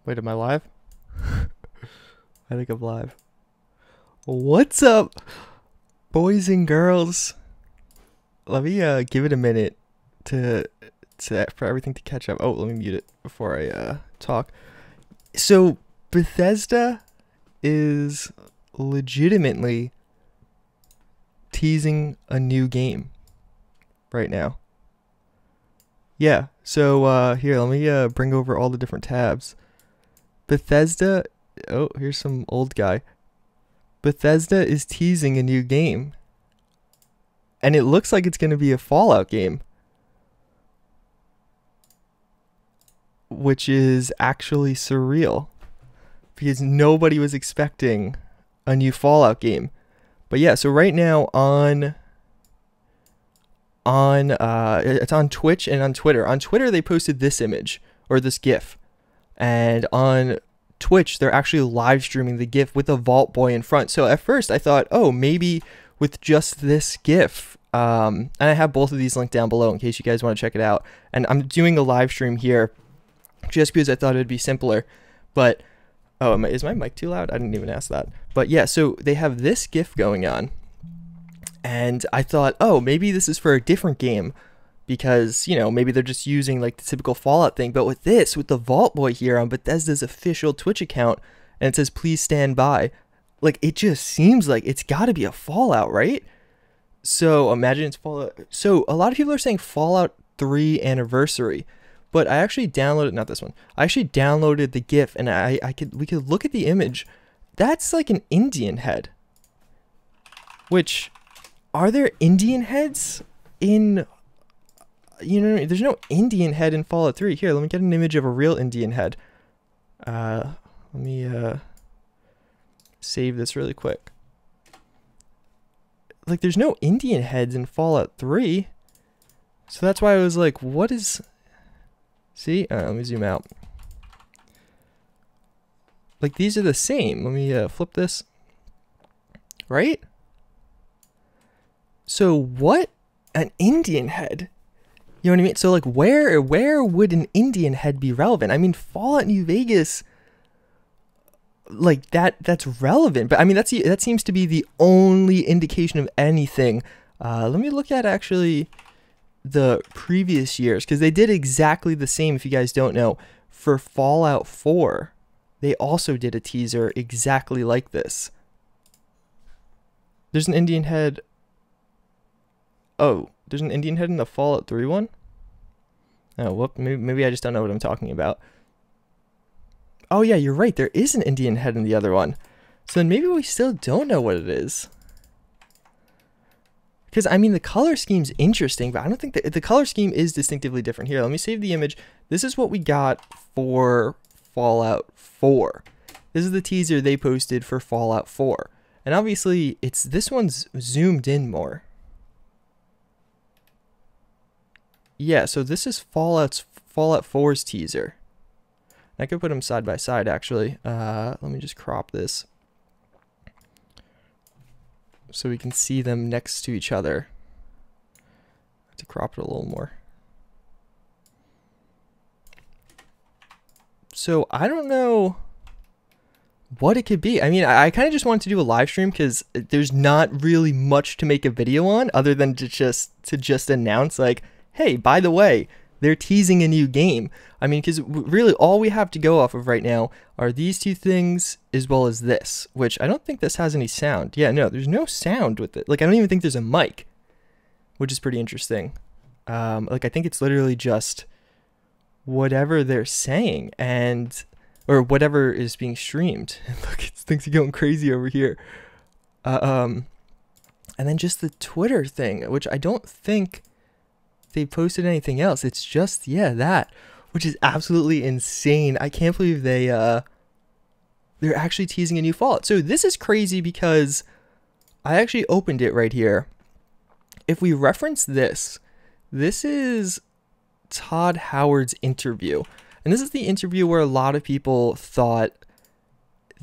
Wait, am I live? I think I'm live. What's up, boys and girls? Let me give it a minute for everything to catch up. Oh, let me mute it before I talk. So Bethesda is legitimately teasing a new game right now. Yeah, so here, let me bring over all the different tabs. Bethesda, oh, here's some old guy. Bethesda is teasing a new game. And it looks like it's going to be a Fallout game. Which is actually surreal. Because nobody was expecting a new Fallout game. But yeah, so right now it's on Twitch and on Twitter. On Twitter, they posted this image, or this GIF. And on Twitch, they're actually live streaming the GIF with a Vault Boy in front. So at first I thought, oh, maybe with just this GIF. And I have both of these linked down below in case you guys want to check it out. And I'm doing a live stream here just because I thought it'd be simpler. But, oh, is my mic too loud? I didn't even ask that. But yeah, so they have this GIF going on. And I thought, oh, maybe this is for a different game. Because, you know, maybe they're just using like the typical Fallout thing. But with this, with the Vault Boy here on Bethesda's official Twitch account, and it says, please stand by. Like, it just seems like it's got to be a Fallout, right? So, imagine it's Fallout. So, a lot of people are saying Fallout 3 Anniversary. But I actually downloaded, not this one. I actually downloaded the GIF, and we could look at the image. That's like an Indian head. Which, are there Indian heads in... You know, there's no Indian head in Fallout 3. Here, let me get an image of a real Indian head. Let me save this really quick. Like, there's no Indian heads in Fallout 3. So that's why I was like, what is... See? Let me zoom out. Like, these are the same. Let me flip this. Right? So what? An Indian head? You know what I mean? So like where would an Indian head be relevant? I mean, Fallout New Vegas, like that's relevant, but I mean that seems to be the only indication of anything. Let me look at actually the previous years, because they did exactly the same, if you guys don't know. For Fallout 4, they also did a teaser exactly like this. There's an Indian head. Oh, there's an Indian head in the Fallout 3 one? Oh, whoop, maybe I just don't know what I'm talking about. Oh yeah, you're right, there is an Indian head in the other one. So then maybe we still don't know what it is. Because, I mean, the color scheme's interesting, but I don't think that the color scheme is distinctively different. Here, let me save the image. This is what we got for Fallout 4. This is the teaser they posted for Fallout 4. And obviously, this one's zoomed in more. Yeah, so this is Fallout 4's teaser. I could put them side by side, actually. Let me just crop this so we can see them next to each other. I have to crop it a little more. So I don't know what it could be. I mean, I kind of just wanted to do a live stream because there's not really much to make a video on other than to just announce, like, hey, by the way, they're teasing a new game. I mean, because really all we have to go off of right now are these two things as well as this, which I don't think this has any sound. Yeah, no, there's no sound with it. Like, I don't even think there's a mic, which is pretty interesting. Like, I think it's literally just whatever they're saying or whatever is being streamed. Look, things are going crazy over here. And then just the Twitter thing, which I don't think they posted anything else. It's just, yeah, that, which is absolutely insane. I can't believe they're actually teasing a new Fallout. So this is crazy because I actually opened it right here. If we reference this is Todd Howard's interview. And this is the interview where a lot of people thought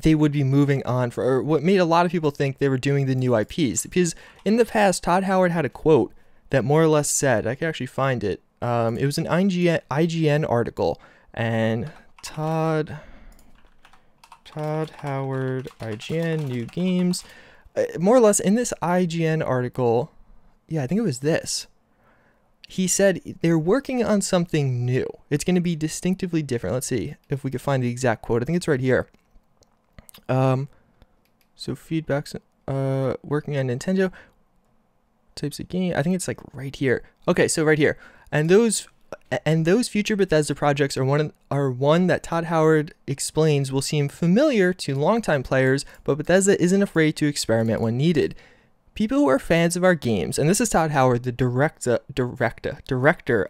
they would be moving on or what made a lot of people think they were doing the new IPs. Because in the past, Todd Howard had a quote that more or less said, I can actually find it. It was an IGN article, and Todd Todd Howard, IGN, new games. More or less in this IGN article, yeah, I think it was this. He said they're working on something new. It's going to be distinctively different. Let's see if we can find the exact quote. I think it's right here. So feedbacks, working on Nintendo types of game. I think it's like right here. Okay, so right here. And those future Bethesda projects are one that Todd Howard explains will seem familiar to longtime players, but Bethesda isn't afraid to experiment when needed. People who are fans of our games, and this is Todd Howard, the director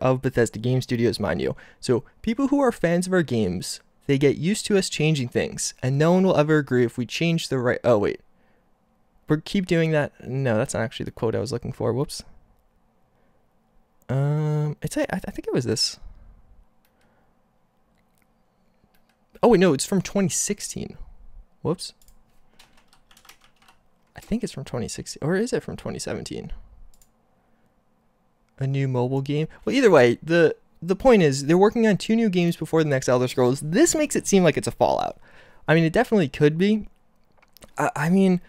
of Bethesda Game Studios, mind you. So people who are fans of our games, they get used to us changing things, and no one will ever agree if we change the right. Oh wait, we keep doing that. No, that's not actually the quote I was looking for. Whoops. I think it was this. Oh wait, no, it's from 2016. Whoops. I think it's from 2016, or is it from 2017? A new mobile game? Well, either way, the point is they're working on 2 new games before the next Elder Scrolls. This makes it seem like it's a Fallout. I mean, it definitely could be. I mean,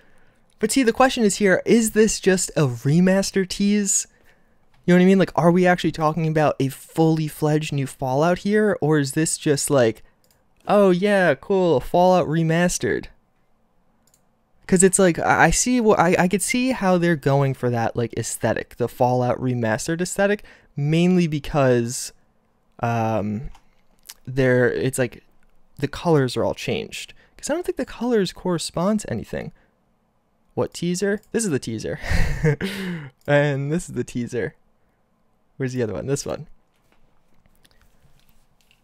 but see, the question is here, is this just a remaster tease? You know what I mean? Like, are we actually talking about a fully fledged new Fallout here? Or is this just like, oh yeah, cool, Fallout remastered? Because it's like, I could see how they're going for that like aesthetic, the Fallout remastered aesthetic, mainly because it's like the colors are all changed. Because I don't think the colors correspond to anything. What teaser? This is the teaser. And this is the teaser. Where's the other one? This one.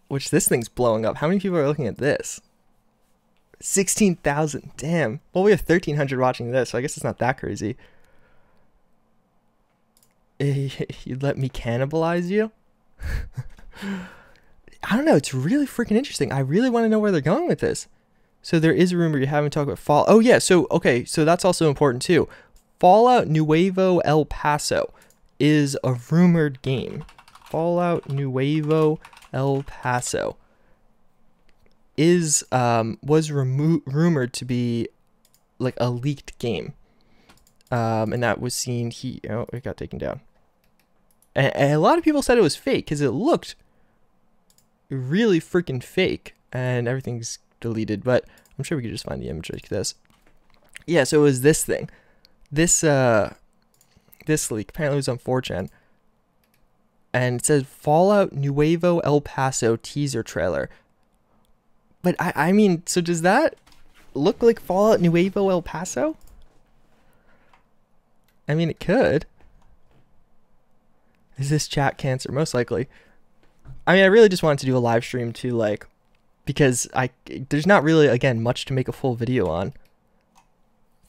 Which this thing's blowing up. How many people are looking at this? 16,000. Damn. Well, we have 1,300 watching this, so I guess it's not that crazy. You'd let me cannibalize you? I don't know. It's really freaking interesting. I really want to know where they're going with this. So there is a rumor you haven't talked about Fallout. Oh, yeah. So, okay. So that's also important, too. Fallout Nuevo El Paso is a rumored game. Fallout Nuevo El Paso was rumored to be like a leaked game, and that was seen it got taken down, and a lot of people said it was fake because it looked really freaking fake, and everything's deleted, but I'm sure we could just find the image like this. Yeah, so it was this thing, this leak apparently was on 4chan, and it says Fallout Nuevo El Paso teaser trailer. But I mean, so does that look like Fallout Nuevo El Paso? I mean, it could. Is this chat cancer? Most likely. I mean, I really just wanted to do a live stream too, like, because there's not really, again, much to make a full video on.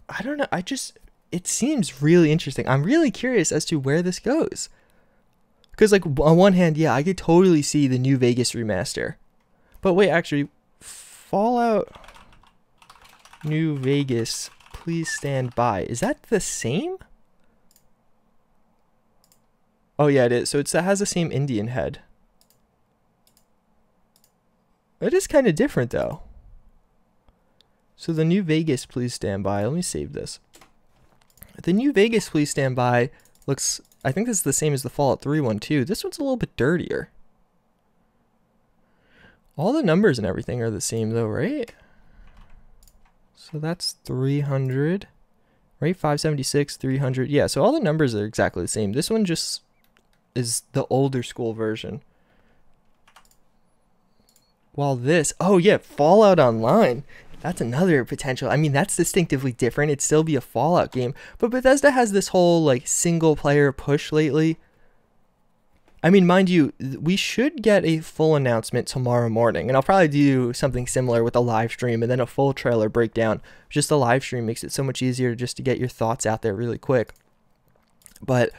I don't know. It seems really interesting. I'm really curious as to where this goes. Because, like, on one hand, yeah, I could totally see the New Vegas remaster. But wait, actually, Fallout New Vegas, please stand by. Is that the same? Oh yeah, it is. So it has the same Indian head. It is kind of different though. So the New Vegas, please stand by. Let me save this. The New Vegas, please stand by looks, I think this is the same as the Fallout 3 one too. This one's a little bit dirtier. All the numbers and everything are the same though, right? So that's 300, right? 576, 300. Yeah, so all the numbers are exactly the same. This one just is the older school version. While this, oh yeah, Fallout Online. That's another potential. I mean, that's distinctively different. It'd still be a Fallout game. But Bethesda has this whole like single player push lately. I mean, mind you, we should get a full announcement tomorrow morning, and I'll probably do something similar with a live stream and then a full trailer breakdown. Just a live stream makes it so much easier just to get your thoughts out there really quick. But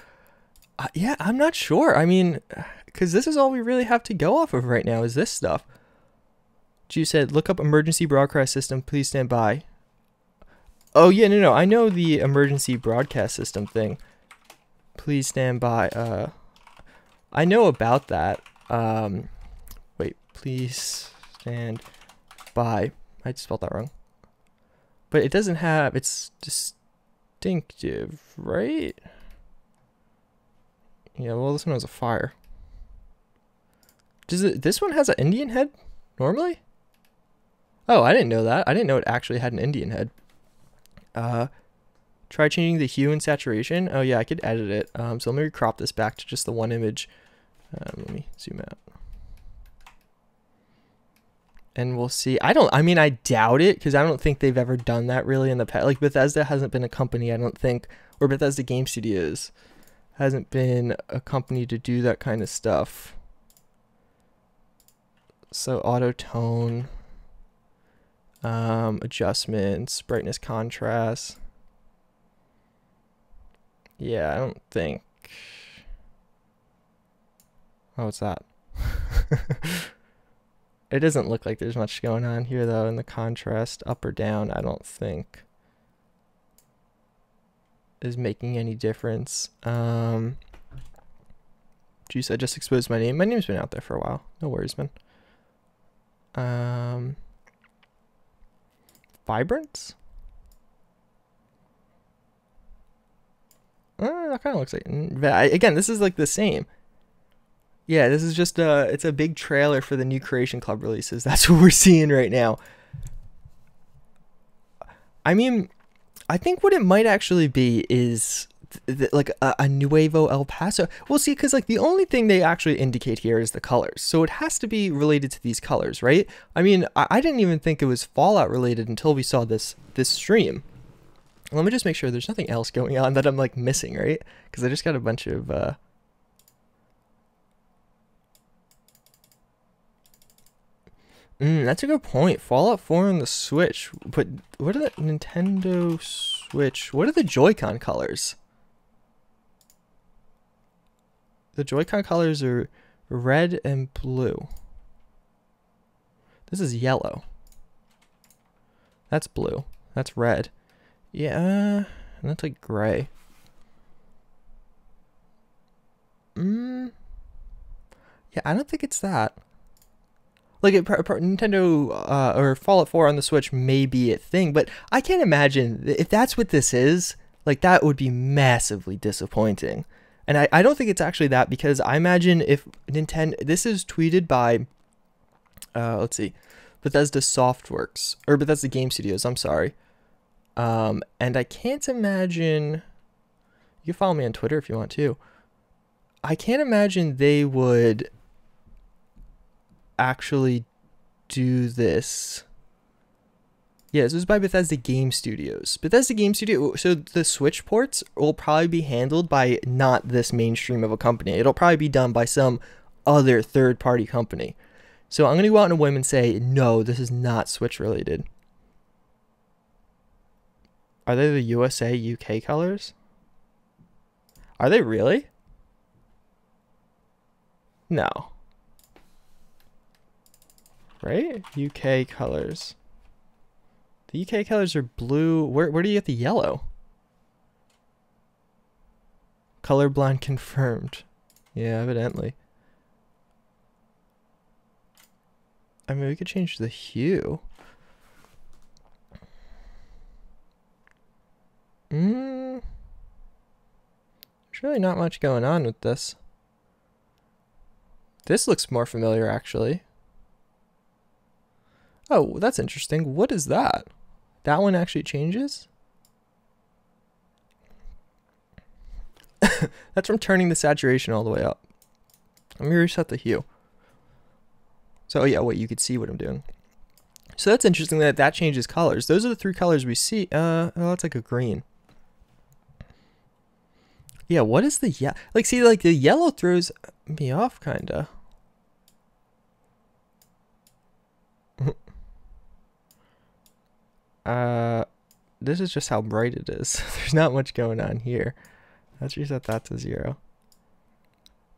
yeah, I'm not sure. I mean, because this is all we really have to go off of right now is this stuff. JuiceHead, look up emergency broadcast system. Please stand by. Oh yeah, no, I know the emergency broadcast system thing. Please stand by. I know about that. Wait, please stand by. I spelled that wrong. But it doesn't have, it's distinctive, right? Yeah, well, this one has a fire. This one has an Indian head normally? Oh, I didn't know that. I didn't know it actually had an Indian head. Try changing the hue and saturation. Oh yeah, I could edit it. So let me crop this back to just the one image. Let me zoom out. And we'll see. I mean, I doubt it, because I don't think they've ever done that really in the past. Like, Bethesda hasn't been a company, I don't think, or Bethesda Game Studios hasn't been a company to do that kind of stuff. So auto tone, adjustments, brightness, contrast. Yeah, I don't think. Oh, what's that? It doesn't look like there's much going on here though in the contrast, up or down. I don't think is making any difference. Juice, I just exposed my name. My name's been out there for a while. No worries, man. Vibrance? That kind of looks like, again, this is like the same. Yeah, this is just it's a big trailer for the new Creation Club releases. That's what we're seeing right now. I mean, I think what it might actually be is like a Nuevo El Paso. We'll see, because like the only thing they actually indicate here is the colors. So it has to be related to these colors, right? I mean, I didn't even think it was Fallout related until we saw this stream. Let me just make sure there's nothing else going on that I'm like missing, right? Because I just got a bunch of that's a good point. Fallout 4 on the Switch. But what are the Nintendo Switch? What are the Joy-Con colors? The Joy-Con colors are red and blue. This is yellow. That's blue. That's red. Yeah, and that's like gray. Yeah, I don't think it's that. Like, Nintendo or Fallout 4 on the Switch may be a thing, but I can't imagine if that's what this is. Like, that would be massively disappointing. And I don't think it's actually that, because I imagine if Nintendo, this is tweeted by, let's see, Bethesda Softworks, or Bethesda Game Studios, I'm sorry. And I can't imagine, you can follow me on Twitter if you want to. I can't imagine they would actually do this. Yeah, this was by Bethesda Game Studios. Bethesda Game Studio, so the Switch ports will probably be handled by not this mainstream of a company. It'll probably be done by some other third-party company. So I'm going to go out on a whim and say, no, this is not Switch related. Are they the USA, UK colors? Are they really? No. Right? UK colors. The UK colors are blue. Where do you get the yellow? Colorblind confirmed. Yeah, evidently. I mean, we could change the hue. There's really not much going on with this. This looks more familiar, actually. Oh, that's interesting. What is that? That one actually changes? That's from turning the saturation all the way up. Let me reset the hue. So, yeah, wait, you could see what I'm doing. So that's interesting that that changes colors. Those are the three colors we see. Oh, that's like a green. Yeah, what is the yellow? Like, see, like the yellow throws me off, kinda. This is just how bright it is. There's not much going on here. Let's reset that to 0.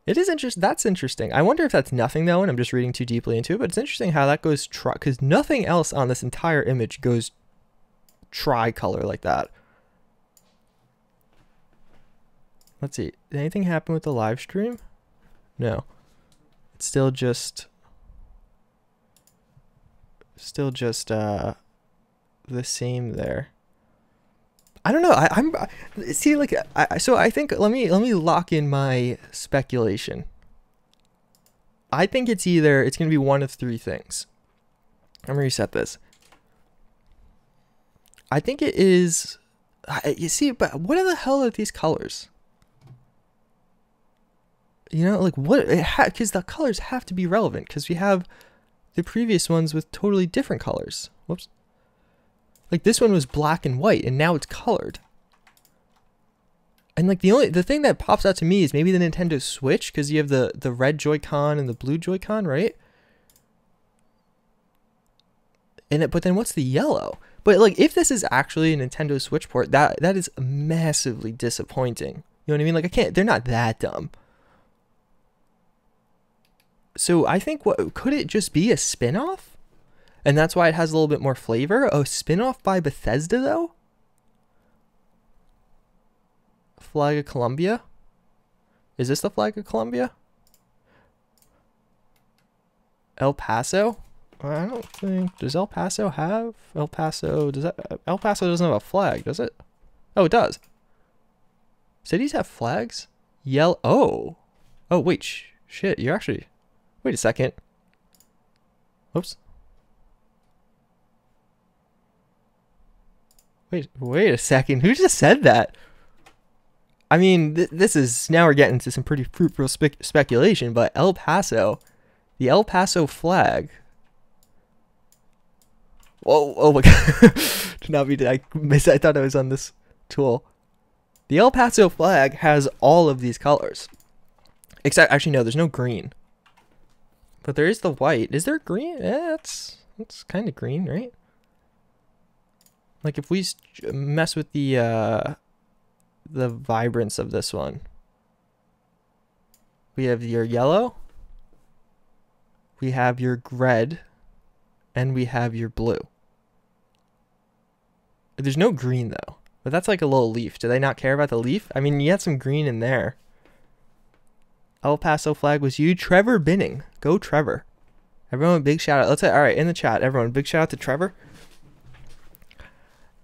It is interesting. That's interesting. I wonder if that's nothing though, and I'm just reading too deeply into it, but it's interesting how that goes because nothing else on this entire image goes tri-color like that. Let's see. Did anything happen with the live stream? No. It's still just still just the same there. I don't know. I'm see, like, so I think let me lock in my speculation. I think it's gonna be one of three things. I'm gonna reset this. I think it is. You see, but what the hell are these colors? You know, like what? Because the colors have to be relevant. Because we have the previous ones with totally different colors. Whoops. Like this one was black and white, and now it's colored. And like the thing that pops out to me is maybe the Nintendo Switch, because you have the red Joy-Con and the blue Joy-Con, right? And but then what's the yellow? But like if this is actually a Nintendo Switch port, that is massively disappointing. You know what I mean? Like they're not that dumb. So I think could it just be a spin-off? And that's why it has a little bit more flavor. A spin-off by Bethesda though? Flag of Columbia? Is this the flag of Columbia? El Paso? I don't think. Does El Paso have El Paso? El Paso doesn't have a flag, does it? Oh, it does. Cities have flags? Oh wait, shit. You're actually. Wait a second. Whoops. Wait a second. Who just said that? I mean, this is now we're getting into some pretty fruitful speculation, but El Paso, the El Paso flag. Oh my god. Did I miss? I thought I was on this tool. The El Paso flag has all of these colors. Except, actually, no, there's no green. But there is the white. Is there green? Yeah, it's kind of green, right? Like if we mess with the vibrance of this one, we have your yellow, we have your red, and we have your blue. There's no green though, but that's like a little leaf. Do they not care about the leaf? I mean, you had some green in there. El Paso flag was you, Trevor Binning. Go Trevor. Everyone, big shout out. Let's say, all right, in the chat, everyone, big shout out to Trevor.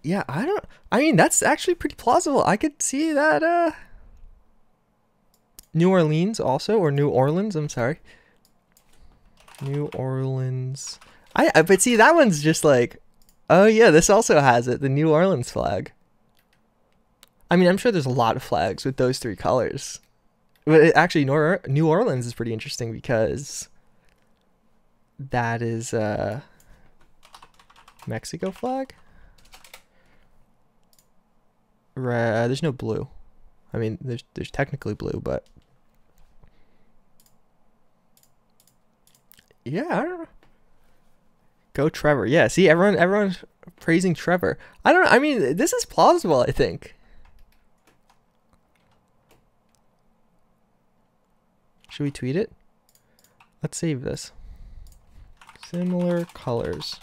Yeah, I mean, that's actually pretty plausible. I could see that, New Orleans also, or New Orleans, I'm sorry. New Orleans. But see, that one's just like, oh yeah, this also has it, the New Orleans flag. I mean, I'm sure there's a lot of flags with those three colors. But actually, New Orleans is pretty interesting because that is Mexico flag. There's no blue. I mean, there's technically blue, but yeah, I don't know. Go Trevor. Yeah, see, everyone's praising Trevor. I don't know. I mean, this is plausible, I think. Should we tweet it? Let's save this. Similar colors.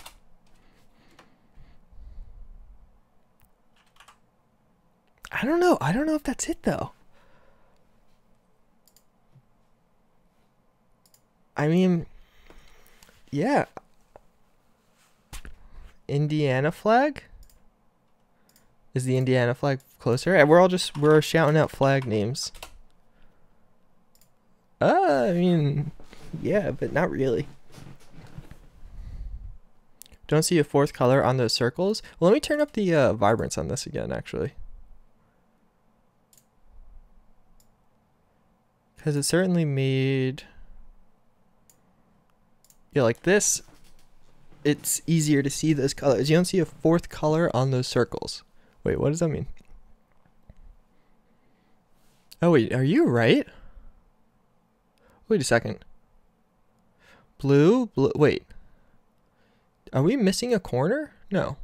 I don't know. I don't know if that's it though. I mean, yeah. Indiana flag? Is the Indiana flag closer? And we're shouting out flag names. I mean, yeah, but not really. Don't see a fourth color on those circles. Well, let me turn up the vibrance on this again, actually. Because it certainly made... Yeah, like this, it's easier to see those colors. You don't see a fourth color on those circles. Wait, what does that mean? Oh, wait, are you right? Wait a second. Blue, wait. Are we missing a corner? No.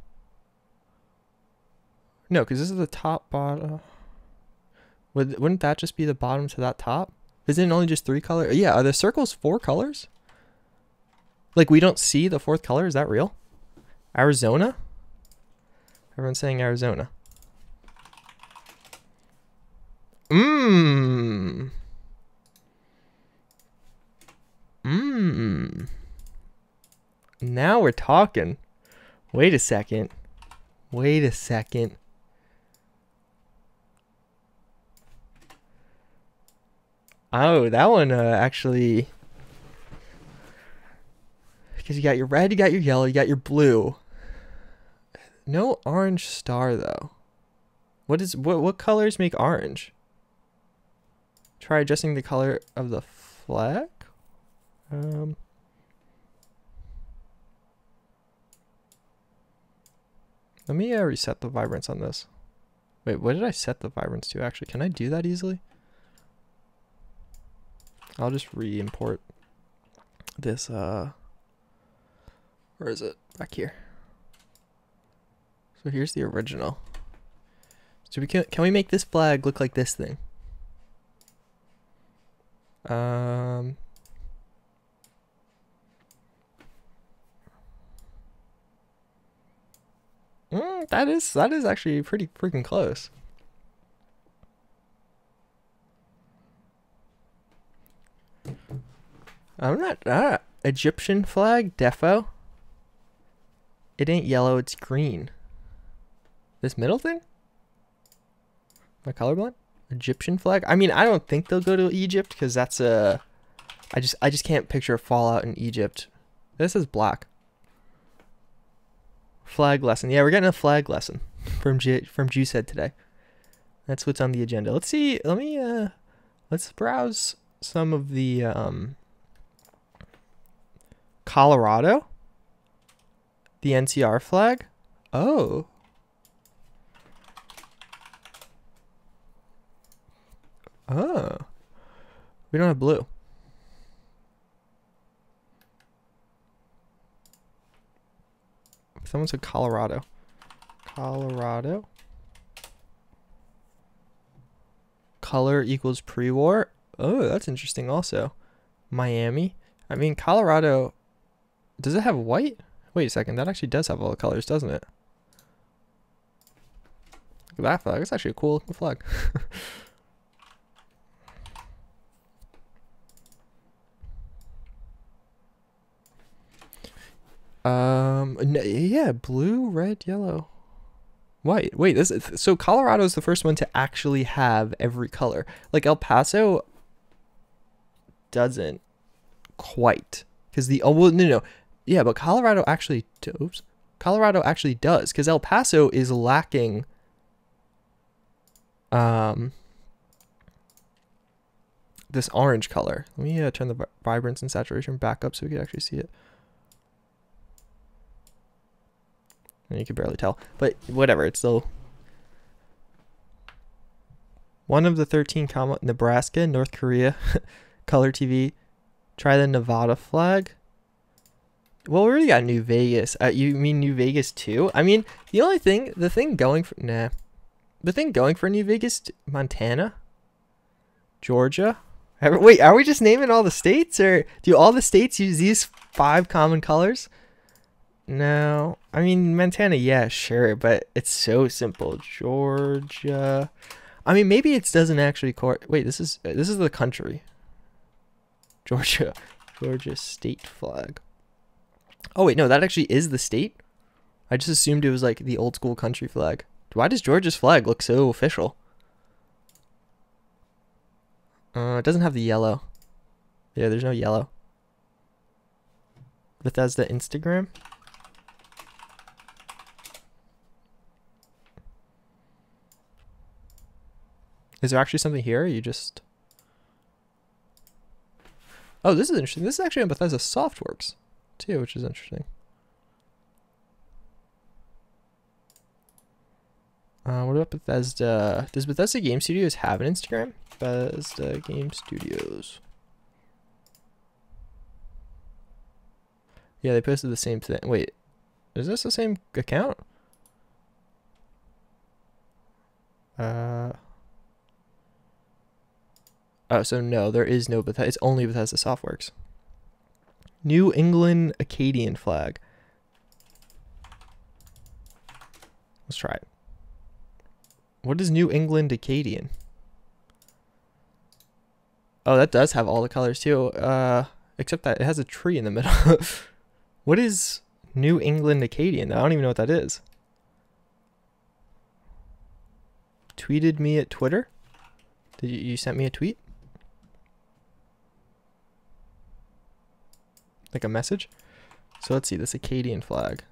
No, because this is the top, bottom. Wouldn't that just be the bottom to that top? Isn't it only just three colors? Yeah, are the circles four colors? Like, we don't see the fourth color? Is that real? Arizona? Everyone's saying Arizona. Now we're talking. Wait a second. Wait a second. Oh, that one actually... Because you got your red, you got your yellow, you got your blue. No orange star, though. What colors make orange? Try adjusting the color of the flag? Let me reset the vibrance on this. Wait, what did I set the vibrance to, actually? Can I do that easily? I'll just re-import this, where is it? Back here. So here's the original. So can we make this flag look like this thing? That is actually pretty freaking close. I'm not Egyptian flag defo. It ain't yellow, it's green. This middle thing? Am I colorblind? Egyptian flag? I mean, I don't think they'll go to Egypt because that's a... I just can't picture a fallout in Egypt. This is black. Flag lesson. Yeah, we're getting a flag lesson from JuiceHead today. That's what's on the agenda. Let's see. Let's browse some of the Colorado. The NCR flag. Oh. Oh. We don't have blue. Someone said Colorado. Colorado. Color equals pre-war. Oh, that's interesting also. Miami. I mean, Colorado. Does it have white? Wait a second. That actually does have all the colors, doesn't it? Look at that flag. It's actually a cool looking flag. Yeah, blue, red, yellow, white. Wait, so Colorado's the first one to actually have every color. Like El Paso doesn't quite, because no, yeah, but Colorado actually does. Colorado actually does, because El Paso is lacking this orange color. Let me turn the vibrance and saturation back up so we can actually see it. And you can barely tell, but whatever, it's still one of the 13 Nebraska, North Korea, color TV. Try the Nevada flag. Well, we already got New Vegas. You mean New Vegas too? I mean, the thing going for New Vegas, Montana, Georgia. Wait, are we just naming all the states, or do all the states use these 5 common colors? No, I mean, Montana, yeah, sure, but it's so simple. Georgia. I mean, maybe it doesn't actually wait, this is the country. Georgia state flag. Oh wait, no, that actually is the state. I just assumed it was like the old school country flag. Why does Georgia's flag look so official? It doesn't have the yellow. Yeah, there's no yellow. Bethesda Instagram. Is there actually something here? Or you just... Oh, this is interesting. This is actually on Bethesda Softworks too, which is interesting. What about Bethesda? Does Bethesda Game Studios have an Instagram? Bethesda Game Studios. Yeah, they posted the same thing. Wait, is this the same account? Oh, so no, there is no Bethesda. It's only Bethesda Softworks. New England Acadian flag. Let's try it. What is New England Acadian? Oh, that does have all the colors too. Except that it has a tree in the middle. What is New England Acadian? I don't even know what that is. Tweeted me at Twitter? Did you sent me a tweet? Like a message? So let's see, this Acadian flag.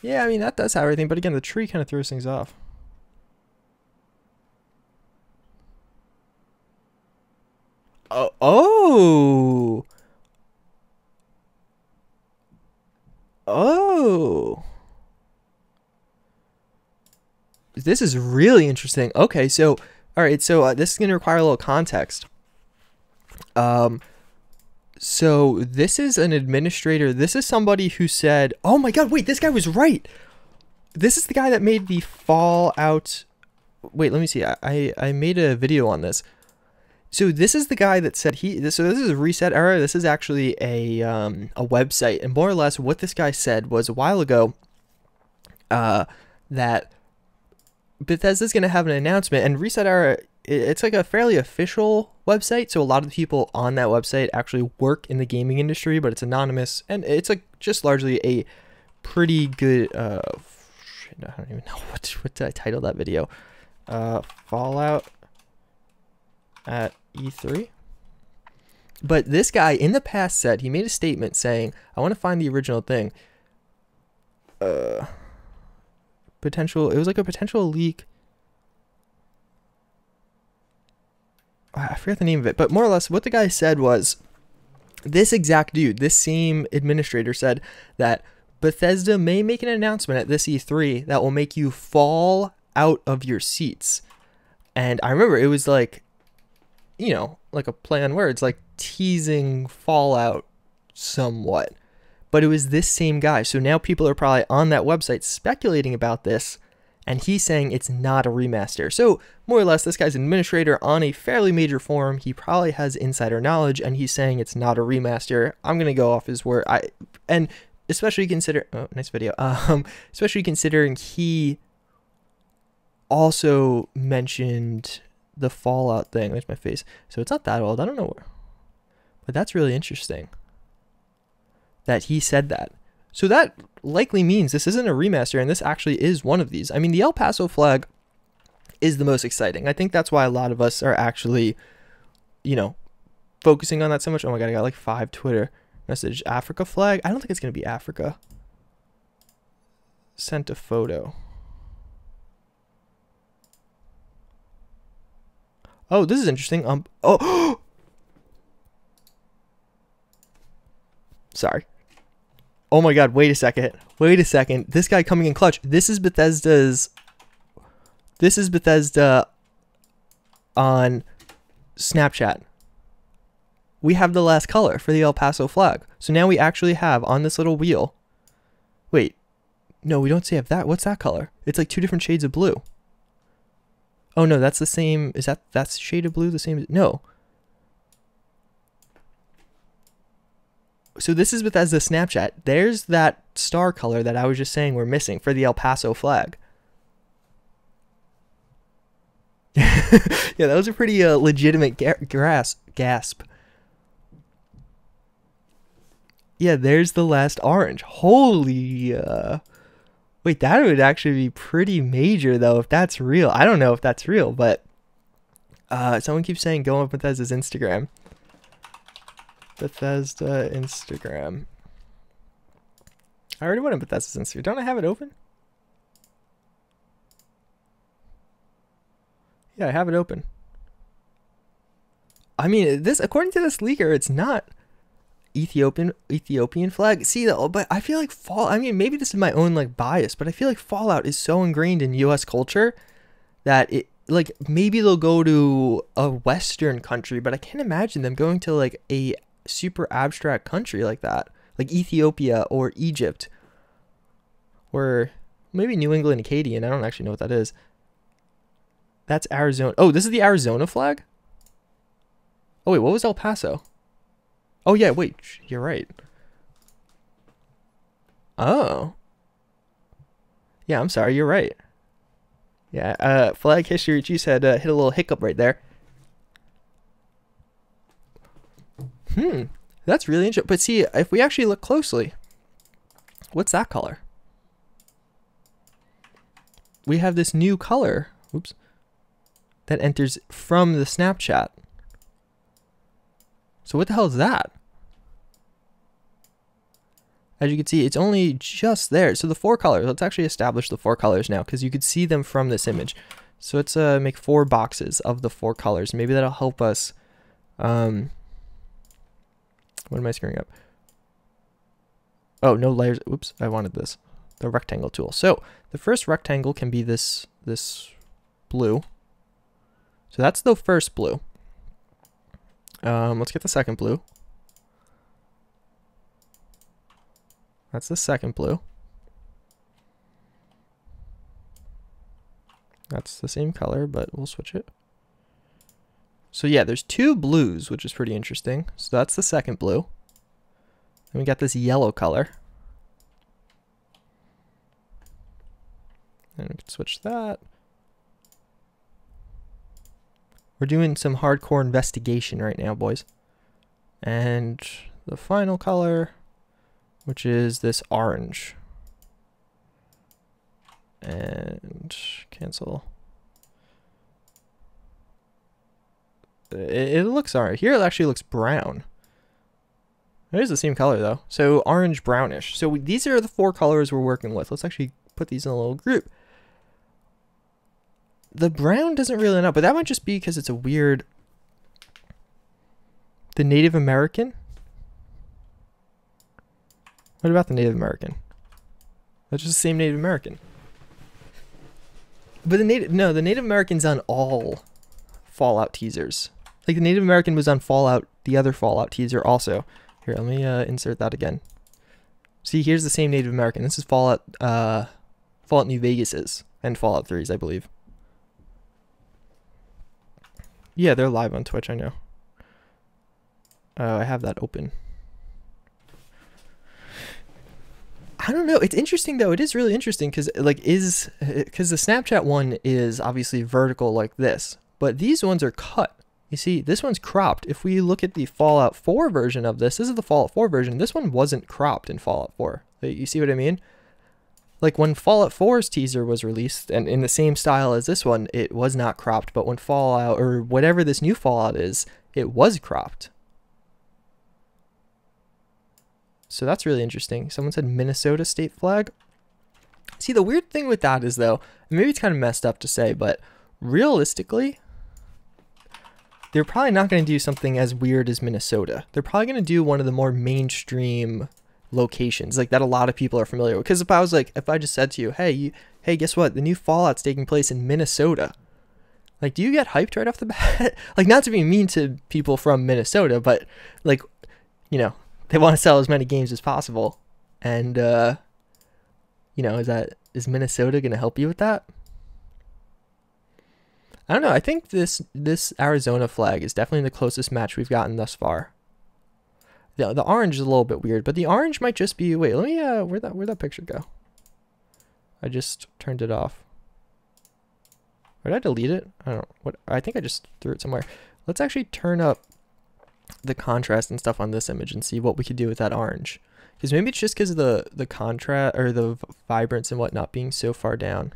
Yeah, I mean, that does have everything, but again, the tree kind of throws things off. Oh, oh! Oh! This is really interesting. Okay, so, all right, so this is going to require a little context. So this is an administrator. This is somebody who said, oh my God, wait, this guy was right. This is the guy that made the Fallout. Wait, let me see. I made a video on this. So this is the guy that said so this is a Reset Era. This is actually a website, and more or less what this guy said was a while ago, that Bethesda's going to have an announcement, and Reset Era, it's like a fairly official website. So a lot of the people on that website actually work in the gaming industry, but it's anonymous, and it's like just largely a pretty good, I don't even know what did I title that video? Fallout at E3. But this guy in the past said, he made a statement saying, I want to find the original thing. Potential, it was like a potential leak. I forget the name of it, but more or less what the guy said was, this exact dude, this same administrator said that Bethesda may make an announcement at this E3 that will make you fall out of your seats. And I remember it was like, you know, like a play on words, like teasing Fallout somewhat. But it was this same guy. So now people are probably on that website speculating about this, and he's saying it's not a remaster. So more or less, this guy's an administrator on a fairly major forum. He probably has insider knowledge, and he's saying it's not a remaster. I'm going to go off his word. And especially consider, oh, nice video. Especially considering he also mentioned the Fallout thing. There's my face. So it's not that old. I don't know where, but that's really interesting that he said that. So that likely means this isn't a remaster, and this actually is one of these. I mean, the El Paso flag is the most exciting. I think that's why a lot of us are actually, you know, focusing on that so much. Oh my God, I got like 5 Twitter message. Africa flag? I don't think it's going to be Africa. Sent a photo. Oh, this is interesting. Oh, sorry. Oh my God, wait a second. Wait a second. This guy coming in clutch. This is Bethesda on Snapchat. We have the last color for the El Paso flag. So now we actually have on this little wheel. Wait. No, we don't have that. What's that color? It's like 2 different shades of blue. Oh no, that's the same. Is that's shade of blue the same? No. So this is Bethesda Snapchat. There's that star color that I was just saying we're missing for the El Paso flag. Yeah, that was a pretty legitimate gasp. Yeah, there's the last orange. Holy, wait, that would actually be pretty major though if that's real. I don't know if that's real, but someone keeps saying go on Bethesda's Instagram. Bethesda Instagram. I already went on Bethesda's Instagram. Don't I have it open? Yeah, I have it open. I mean, this, according to this leaker, it's not Ethiopian flag. See, but I feel like I mean, maybe this is my own like bias, but I feel like Fallout is so ingrained in US culture that it, like, maybe they'll go to a Western country, but I can't imagine them going to like a super abstract country like that, like Ethiopia or Egypt, or maybe New England Acadian. I don't actually know what that is. That's Arizona. Oh, this is the Arizona flag? Oh wait, what was El Paso? Oh yeah, wait, you're right. Oh. Yeah, I'm sorry, you're right. Yeah, flag history, JuiceHead hit a little hiccup right there. That's really interesting. But see, if we actually look closely, what's that color? We have this new color, oops, that enters from the Snapchat. So what the hell is that? As you can see, it's only just there. So the 4 colors, let's actually establish the 4 colors now, because you could see them from this image. So let's make 4 boxes of the 4 colors. Maybe that'll help us. What am I screwing up? Oh, no layers. Oops, I wanted this. The rectangle tool. So the first rectangle can be this blue. So that's the first blue. Let's get the second blue. That's the second blue. That's the same color, but we'll switch it. So yeah, there's 2 blues, which is pretty interesting. So that's the second blue. Then we got this yellow color. And we can switch that. We're doing some hardcore investigation right now, boys. And the final color, which is this orange. And cancel. It looks alright. Here it actually looks brown. It is the same color though. So orange brownish. So these are the 4 colors we're working with. Let's actually put these in a little group. The brown doesn't really know, but that might just be because it's a weird. The Native American? What about the Native American? That's just the same Native American. But the Native American's on all Fallout teasers. Like the Native American was on Fallout, the other Fallout teaser also. Here, let me insert that again. See, here's the same Native American. This is Fallout New Vegas's and Fallout 3's, I believe. Yeah, they're live on Twitch, I know. I have that open. I don't know. It's interesting though. It is really interesting because the Snapchat one is obviously vertical like this, but these ones are cut. You see, this one's cropped. If we look at the Fallout 4 version of this is the Fallout 4 version. This one wasn't cropped in Fallout 4. You see what I mean? Like when Fallout 4's teaser was released and in the same style as this one, it was not cropped. But when Fallout or whatever this new Fallout is, it was cropped. So that's really interesting. Someone said Minnesota state flag. See, the weird thing with that is though, maybe it's kind of messed up to say, but realistically, they're probably not going to do something as weird as Minnesota. They're probably going to do one of the more mainstream locations like that a lot of people are familiar with. Because if I just said to you, hey, guess what? The new Fallout's taking place in Minnesota. Like, do you get hyped right off the bat? Like, not to be mean to people from Minnesota, but like, you know, they want to sell as many games as possible. And, you know, is Minnesota going to help you with that? I don't know. I think this Arizona flag is definitely the closest match we've gotten thus far. The orange is a little bit weird, but the orange might just be. Wait, let me. Where'd that picture go? I just turned it off. Or did I delete it? I don't know. What? I think I just threw it somewhere. Let's actually turn up the contrast and stuff on this image and see what we could do with that orange. Because maybe it's just because of the contrast or the vibrance and whatnot being so far down.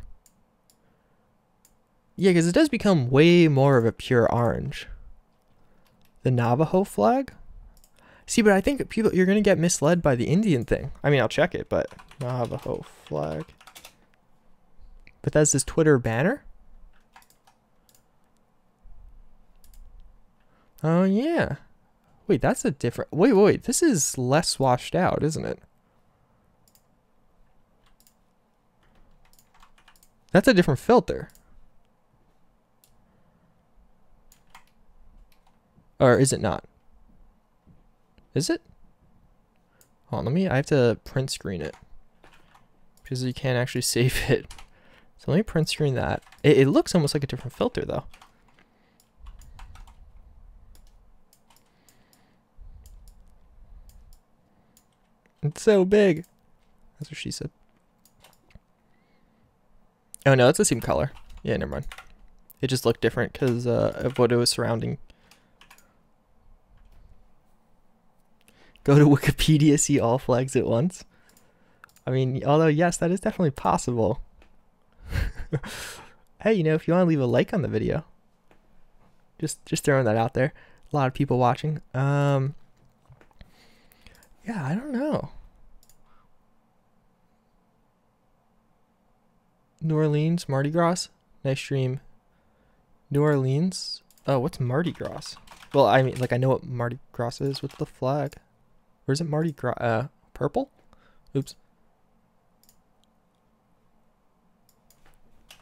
Yeah, because it does become way more of a pure orange. The Navajo flag? See, but I think you're going to get misled by the Indian thing. I mean, I'll check it, but Navajo flag. Bethesda's Twitter banner? Oh, yeah. Wait, that's a different... Wait. This is less washed out, isn't it? That's a different filter. Or is it not? Is it? Hold on, I have to print screen it. Because you can't actually save it. So let me print screen that. It looks almost like a different filter though. It's so big. That's what she said. Oh no, it's the same color. Yeah, never mind. It just looked different because of what it was surrounding. Go to Wikipedia, see all flags at once. I mean, although, yes, that is definitely possible. Hey, you know, if you want to leave a like on the video, just throwing that out there. A lot of people watching. Yeah, I don't know. New Orleans, Mardi Gras. Nice stream. New Orleans. Oh, what's Mardi Gras? Well, I mean, like, I know what Mardi Gras is with the flag. Where's it Mardi Gras? Purple? Oops.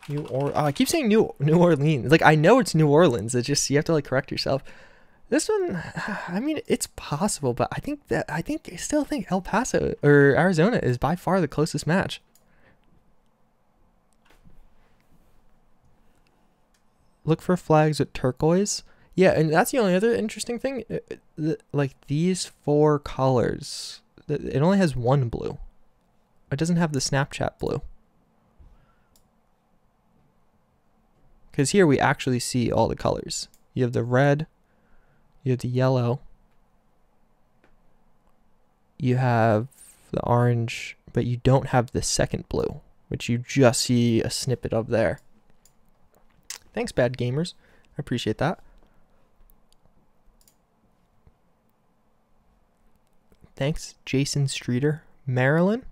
I keep saying New Orleans. Like, I know it's New Orleans. It's just, you have to, like, correct yourself. This one, I mean, it's possible, but I still think El Paso or Arizona is by far the closest match. Look for flags with turquoise. Yeah, and that's the only other interesting thing. Like, these 4 colors, it only has 1 blue. It doesn't have the Snapchat blue. Because here we actually see all the colors. You have the red, you have the yellow, you have the orange, but you don't have the second blue, which you just see a snippet of there. Thanks, Bad Gamers. I appreciate that. Thanks, Jason Streeter. Maryland.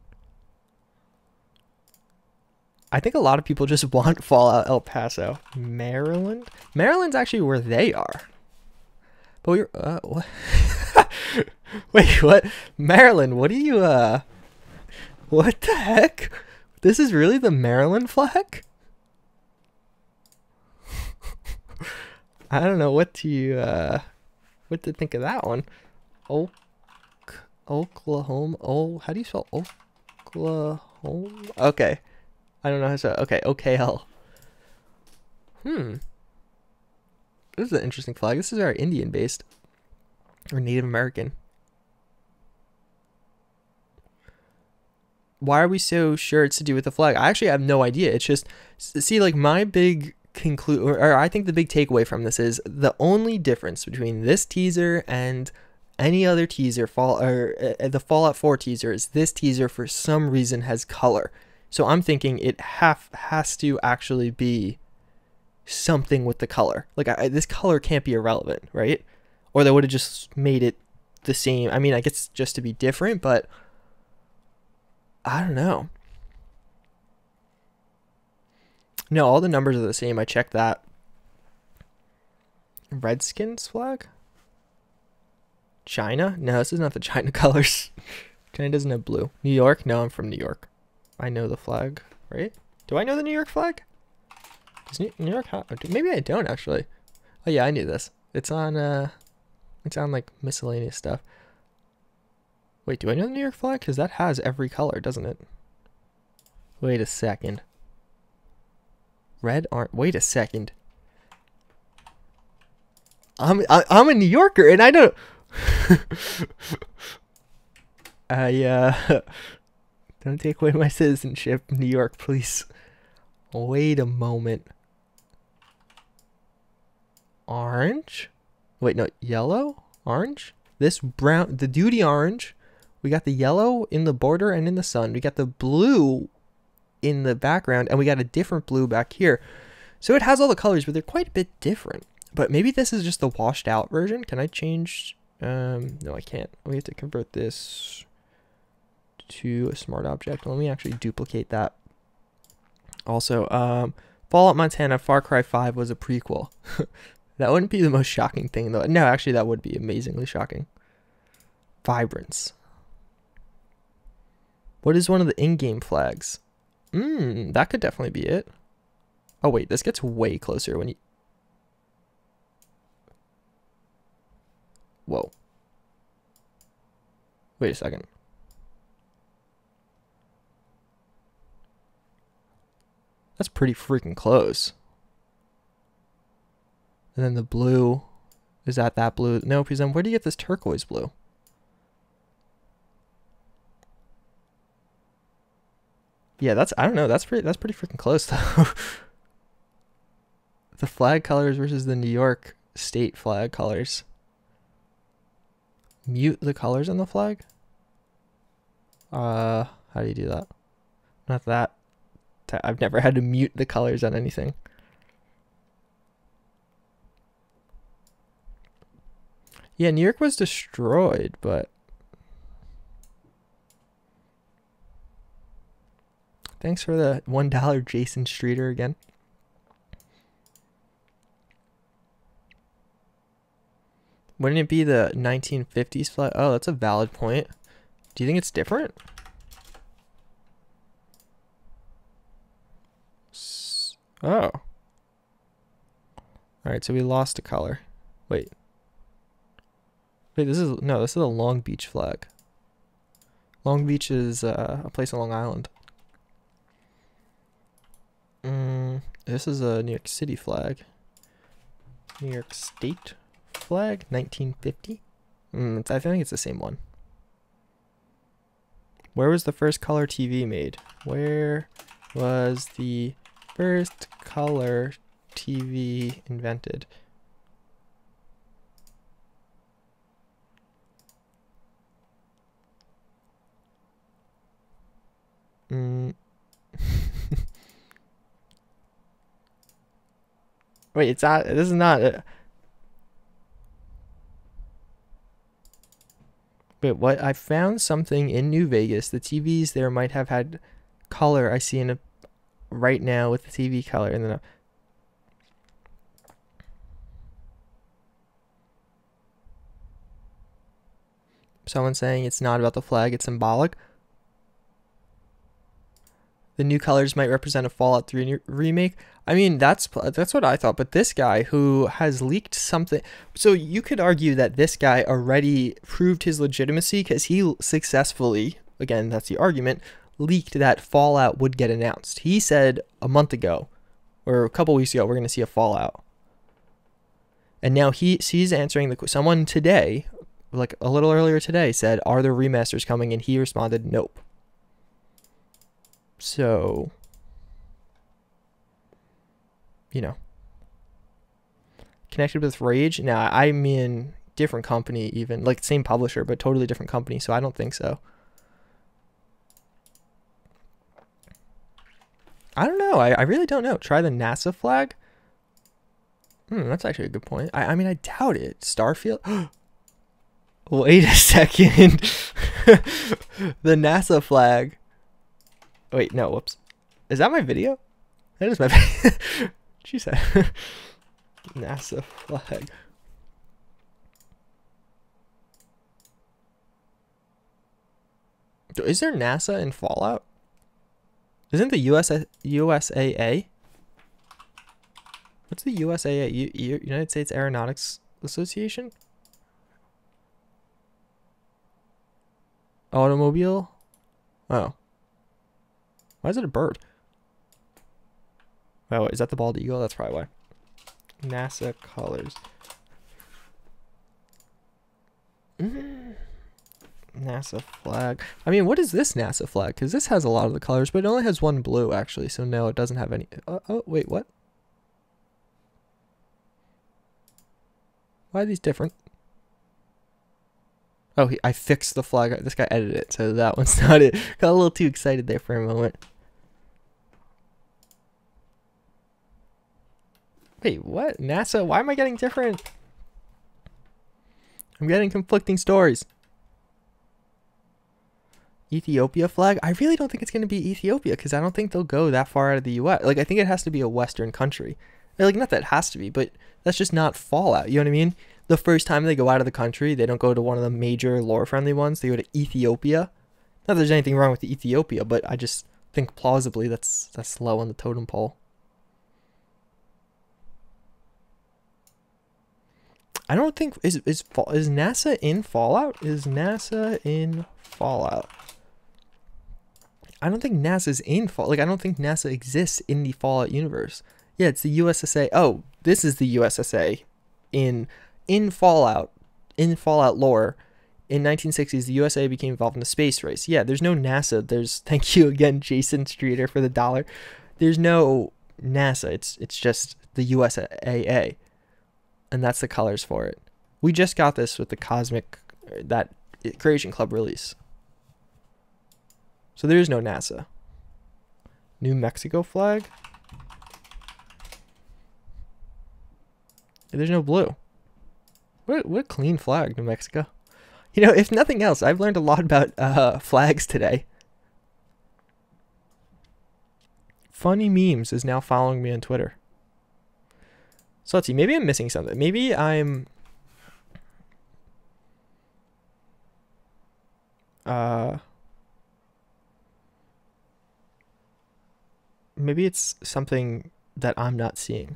I think a lot of people just want Fallout El Paso. Maryland? Maryland's actually where they are. But we're, what? Wait, what? Maryland, what do you, what the heck? This is really the Maryland flag? I don't know what to think of that one. Oklahoma. Oh, how do you spell Oklahoma? Okay. I don't know how to spell. Okay, OKL. This is an interesting flag. This is our Indian based. Or Native American. Why are we so sure it's to do with the flag? I actually have no idea. It's just, see, like, my big or I think the big takeaway from this is the only difference between this teaser and any other teaser, the Fallout 4 teaser, is this teaser for some reason has color. So I'm thinking it has to actually be something with the color. Like, this color can't be irrelevant, right? Or they would have just made it the same. I mean, I guess just to be different, but I don't know. No, all the numbers are the same. I checked that. Redskins flag? China? No, this is not the China colors. China doesn't have blue. New York? No, I'm from New York. I know the flag, right? Do I know the New York flag? Does New York have... Maybe I don't, actually. Oh, yeah, I knew this. It's on like, miscellaneous stuff. Wait, do I know the New York flag? Because that has every color, doesn't it? Wait a second. Red, orange. Wait a second. I'm a New Yorker, and I don't... Don't take away my citizenship, New York, please. Wait a moment. Orange? Wait, no, yellow? Orange? This brown, the duty orange. We got the yellow in the border and in the sun. We got the blue in the background, and we got a different blue back here. So it has all the colors, but they're quite a bit different. But maybe this is just the washed out version. Can I change? No, I can't. We have to convert this to a smart object. Let me actually duplicate that. Also, Fallout Montana Far Cry 5 was a prequel. That wouldn't be the most shocking thing, though. No, actually, that would be amazingly shocking. Vibrance. What is one of the in-game flags? That could definitely be it. Oh, wait, this gets way closer when you... Whoa. Wait a second. That's pretty freaking close. And then the blue, is that blue? No, because then where do you get this turquoise blue? Yeah, that's, I don't know, that's pretty freaking close though. The flag colors versus the New York state flag colors. Mute the colors on the flag? How do you do that? Not that. I've never had to mute the colors on anything. Yeah, New York was destroyed, but thanks for the $1 Jason Streeter again. Wouldn't it be the 1950s flag? Oh, that's a valid point. Do you think it's different? Oh. Alright, so we lost a color. Wait. Wait, this is a Long Beach flag. Long Beach is a place on Long Island. This is a New York City flag. New York State flag, 1950. I think it's the same one. Where was the first color TV made? Where was the first color TV invented? Wait, it's not. This is not. Wait, what? I found something in New Vegas. The TVs there might have had color. I see in a right now with the TV color, and then. Someone saying it's not about the flag; it's symbolic. The new colors might represent a Fallout 3 remake. I mean, that's what I thought. But this guy who has leaked something, so you could argue that this guy already proved his legitimacy because he successfully, again, that's the argument, leaked that Fallout would get announced. He said a month ago, or a couple weeks ago, we're going to see a Fallout. And now he's answering someone today, like a little earlier today, said, "Are there remasters coming?" And he responded, "Nope." So, you know, connected with Rage. Now, I'm in different company, even like same publisher, but totally different company. So I don't think so. I don't know. I really don't know. Try the NASA flag. That's actually a good point. I mean, I doubt it. Starfield. Wait a second. The NASA flag. Wait, no, whoops. Is that my video? That is my video. She said. NASA flag. Is there NASA in Fallout? Isn't the USAA? What's the USAA? United States Aeronautics Association? Automobile? Oh. Why is it a bird? Oh, is that the bald eagle? That's probably why. NASA colors. NASA flag. I mean, what is this NASA flag? Because this has a lot of the colors, but it only has one blue, actually. So, no, it doesn't have any. Oh, wait, what? Why are these different? Oh, I fixed the flag. This guy edited it, so that one's not it. Got a little too excited there for a moment. Wait, what? NASA? Why am I getting different? I'm getting conflicting stories. Ethiopia flag? I really don't think it's going to be Ethiopia because I don't think they'll go that far out of the US. Like, I think it has to be a Western country. Like, not that it has to be, but that's just not Fallout. You know what I mean? The first time they go out of the country, they don't go to one of the major lore-friendly ones. They go to Ethiopia. Not that there's anything wrong with Ethiopia, but I just think plausibly that's low on the totem pole. I don't think is NASA in Fallout? Is NASA in Fallout? I don't think NASA's in Fallout. Like, I don't think NASA exists in the Fallout universe. Yeah, it's the USSA. Oh, this is the USSA in Fallout lore. In 1960s, the USA became involved in the space race. Yeah, there's no NASA. Thank you again, Jason Streeter, for the $1. There's no NASA. It's just the USAA. And that's the colors for it. We just got this with the cosmic that Creation Club release. So there is no NASA. New Mexico flag. There's no blue. What a clean flag, New Mexico. You know, if nothing else, I've learned a lot about flags today. Funny Memes is now following me on Twitter. So let's see. Maybe I'm missing something. Maybe I'm... maybe it's something that I'm not seeing.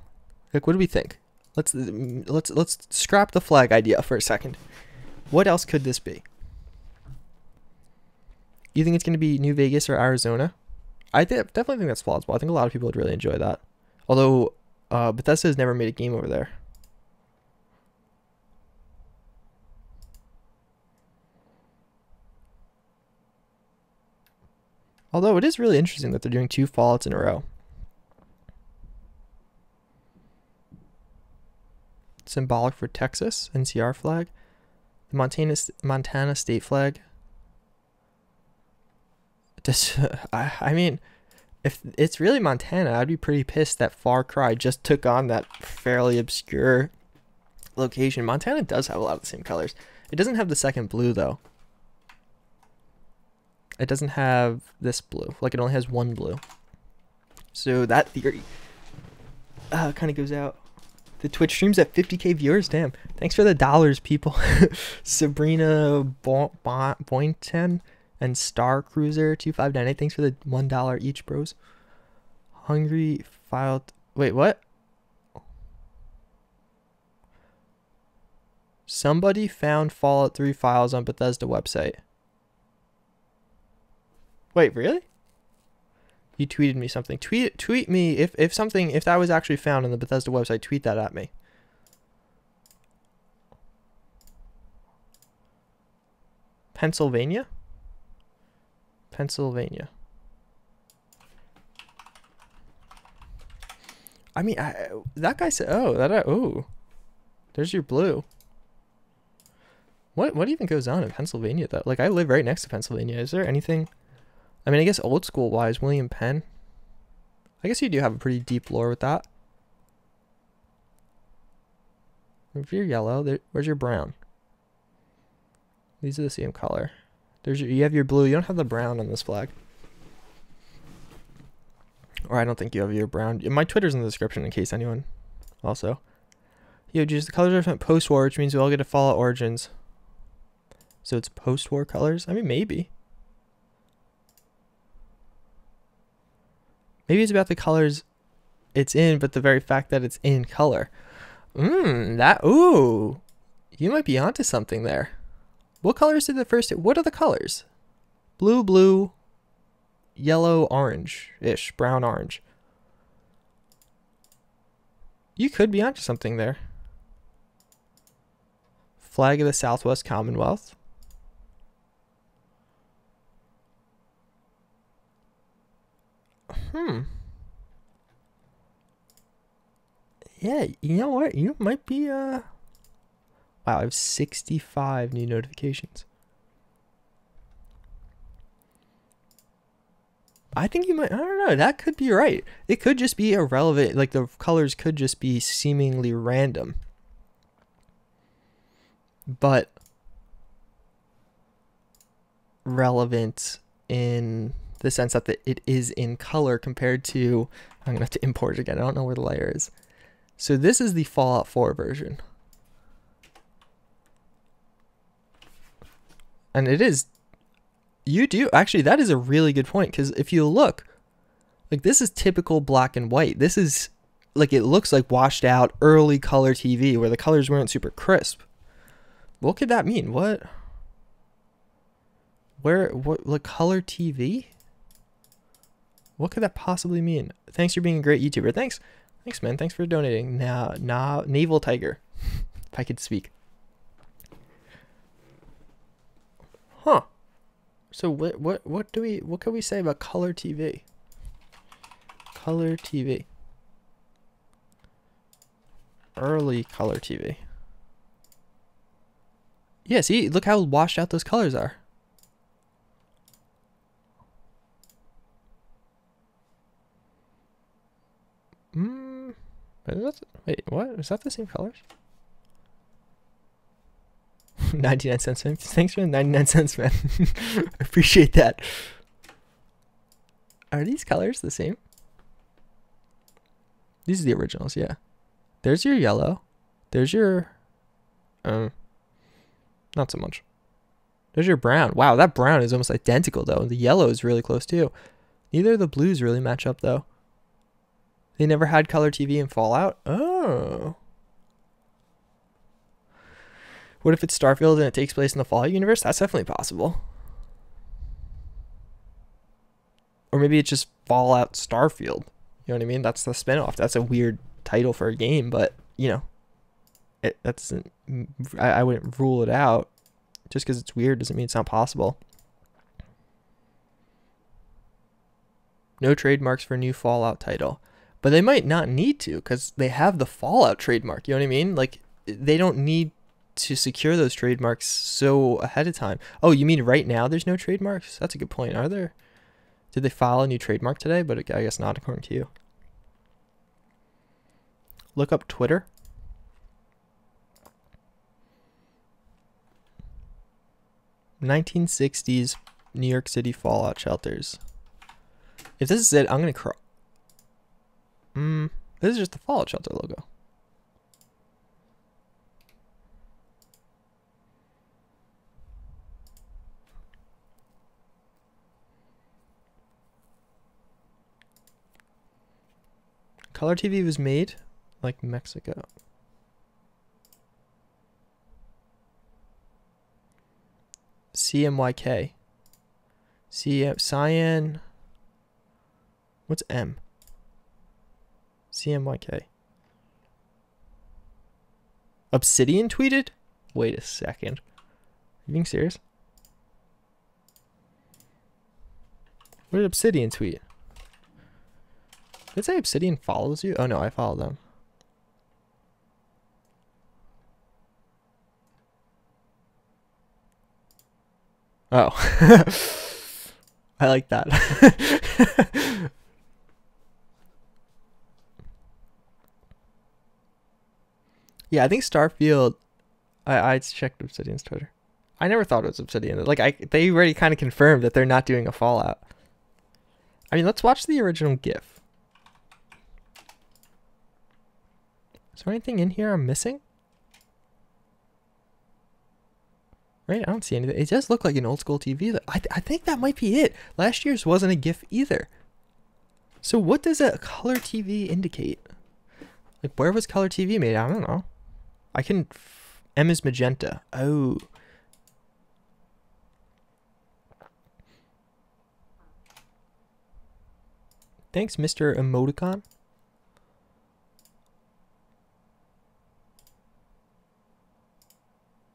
Like, what do we think? Let's scrap the flag idea for a second. What else could this be? You think it's going to be New Vegas or Arizona? I definitely think that's plausible. I think a lot of people would really enjoy that. Although Bethesda has never made a game over there. Although it is really interesting that they're doing 2 Fallouts in a row. Symbolic for Texas, NCR flag. The Montana state flag. I mean, if it's really Montana, I'd be pretty pissed that Far Cry just took on that fairly obscure location. Montana does have a lot of the same colors. It doesn't have the second blue, though. It doesn't have this blue. Like, it only has 1 blue. So that theory kind of goes out. The Twitch stream's at 50k viewers. Damn. Thanks for the dollars, people. Sabrina Boynton and Star Cruiser 2598. Thanks for the $1 each, bros. Hungry filed. Wait, what? Somebody found Fallout 3 files on Bethesda website. Wait, really? You tweeted me something. Tweet me if that was actually found on the Bethesda website. Tweet that at me. Pennsylvania. I mean, that guy said, "Oh, there's your blue." What even goes on in Pennsylvania though? Like, I live right next to Pennsylvania. Is there anything? I mean, I guess old school wise, William Penn. I guess you do have a pretty deep lore with that. If you're yellow, where's your brown? These are the same color. You have your blue. You don't have the brown on this flag. Or I don't think you have your brown. My Twitter's in the description in case anyone also. Yo, just the colors are from post-war, which means we all get to Fallout Origins. So it's post-war colors? I mean, maybe. Maybe it's about the colors it's in, but the very fact that it's in color. Ooh. You might be onto something there. What colors did the first... What are the colors? Blue, yellow, orange-ish, brown, orange. You could be onto something there. Flag of the Southwest Commonwealth. Yeah, you know what? You might be, Wow, I have 65 new notifications. I think you might... I don't know. That could be right. It could just be irrelevant. Like, the colors could just be seemingly random. But relevant in the sense that it is in color compared to... I'm going to have to import it again. I don't know where the layer is. So this is the Fallout 4 version. And it is... You do... Actually, that is a really good point. Because if you look... Like, this is typical black and white. This is... Like, it looks like washed out early color TV where the colors weren't super crisp. What could that mean? What... Like, color TV? What could that possibly mean? Thanks for being a great YouTuber. Thanks, man. Thanks for donating. Naval Tiger, if I could speak. Huh. So what can we say about color TV? Color TV. Early color TV. Yeah, see, look how washed out those colors are. Wait, what? Is that the same colors? 99 cents, man. Thanks for the 99 cents, man. I appreciate that. Are these colors the same? These are the originals, yeah. There's your yellow. There's your... not so much. There's your brown. Wow, that brown is almost identical, though. The yellow is really close, too. Neither of the blues really match up, though. They never had color TV in Fallout? Oh. What if it's Starfield and it takes place in the Fallout universe? That's definitely possible. Or maybe it's just Fallout Starfield. You know what I mean? That's the spinoff. That's a weird title for a game, but, you know, I wouldn't rule it out. Just because it's weird doesn't mean it's not possible. No trademarks for new Fallout title. But they might not need to because they have the Fallout trademark. You know what I mean? Like, they don't need to secure those trademarks so ahead of time. Oh, you mean right now there's no trademarks? That's a good point. Are there? Did they file a new trademark today? But I guess not, according to you. Look up Twitter. "1960s New York City Fallout shelters." If this is it, I'm gonna cry. This is just the Fallout shelter logo. Color TV was made like Mexico. CMYK. Cyan. What's M? CMYK. Obsidian tweeted? Wait a second. Are you being serious? What did Obsidian tweet? Did it say Obsidian follows you? Oh no, I follow them. Oh. I like that. Yeah, I think Starfield... I checked Obsidian's Twitter. I never thought it was Obsidian. Like, they already kind of confirmed that they're not doing a Fallout. I mean, let's watch the original GIF. Is there anything in here I'm missing? Right? I don't see anything. It does look like an old school TV. I think that might be it. Last year's wasn't a GIF either. So what does a color TV indicate? Like, where was color TV made? I don't know. I can... M is magenta. Oh. Thanks, Mr. Emoticon.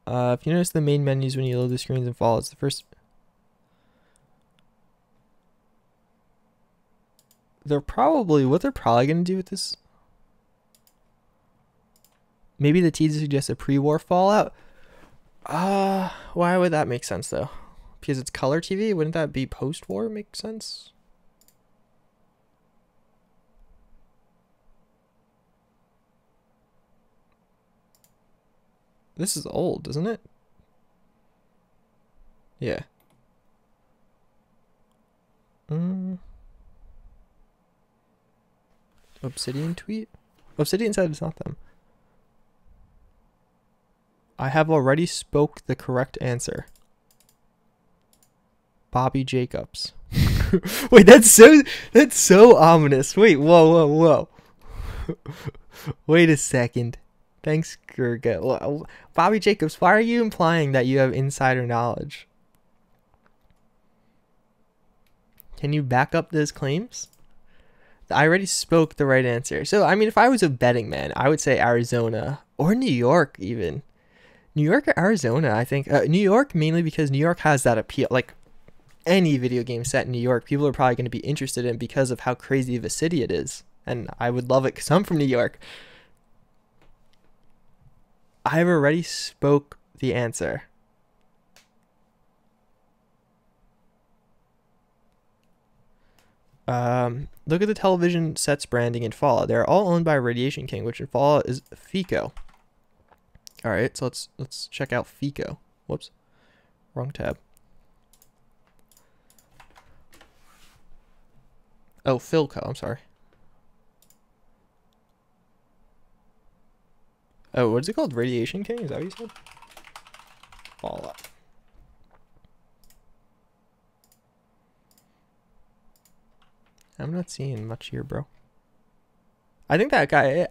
If you notice the main menus when you load the screens and Fallout, it's the first... What they're probably going to do with this... Maybe the teaser suggests a pre-war Fallout. Why would that make sense, though? Because it's color TV? Wouldn't that be post-war make sense? This is old, isn't it? Yeah. Obsidian tweet? Obsidian said it's not them. I have already spoke the correct answer. Bobby Jacobs. Wait, that's so ominous. Wait, whoa. Wait a second. Thanks, Gurga. Bobby Jacobs, why are you implying that you have insider knowledge? Can you back up those claims? I already spoke the right answer. So, I mean, if I was a betting man, I would say Arizona or New York even. New York or Arizona, I think. New York mainly because New York has that appeal. Like, any video game set in New York, people are probably going to be interested in because of how crazy of a city it is. And I would love it because I'm from New York. I've already spoke the answer. Look at the television sets branding in Fallout. They're all owned by Radiation King, which in Fallout is FICO. All right, so let's check out FICO. Whoops, wrong tab. Oh, Philco. I'm sorry. Oh, what's it called? Radiation King? Is that what you said? Fallout. I'm not seeing much here, bro. I think that guy,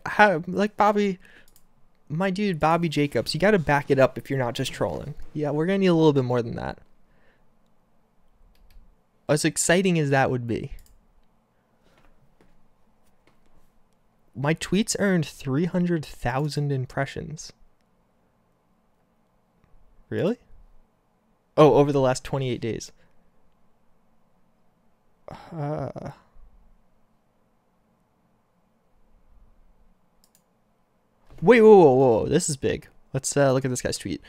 like Bobby, my dude, Bobby Jacobs, you got to back it up if you're not just trolling. Yeah, we're going to need a little bit more than that. As exciting as that would be. My tweets earned 300,000 impressions. Really? Oh, over the last 28 days. Wait, whoa. This is big. Let's look at this guy's tweet.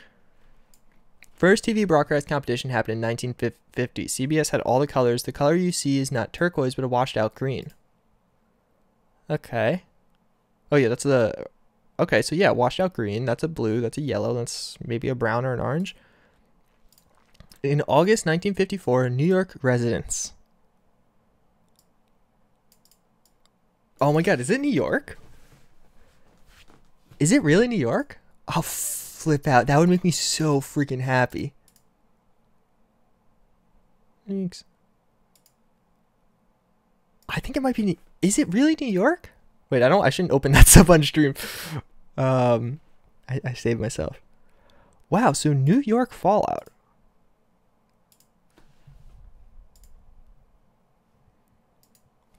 First TV broadcast competition happened in 1950. CBS had all the colors. The color you see is not turquoise, but a washed out green. Okay. Oh, yeah, that's the... Okay, so yeah, washed out green. That's a blue. That's a yellow. That's maybe a brown or an orange. In August 1954, New York residents. Oh my God, is it New York? Is it really New York? I'll flip out. That would make me so freaking happy. Thanks. I think it might be... Is it really New York? Wait, I shouldn't open that sub on stream. I saved myself. Wow, so New York Fallout.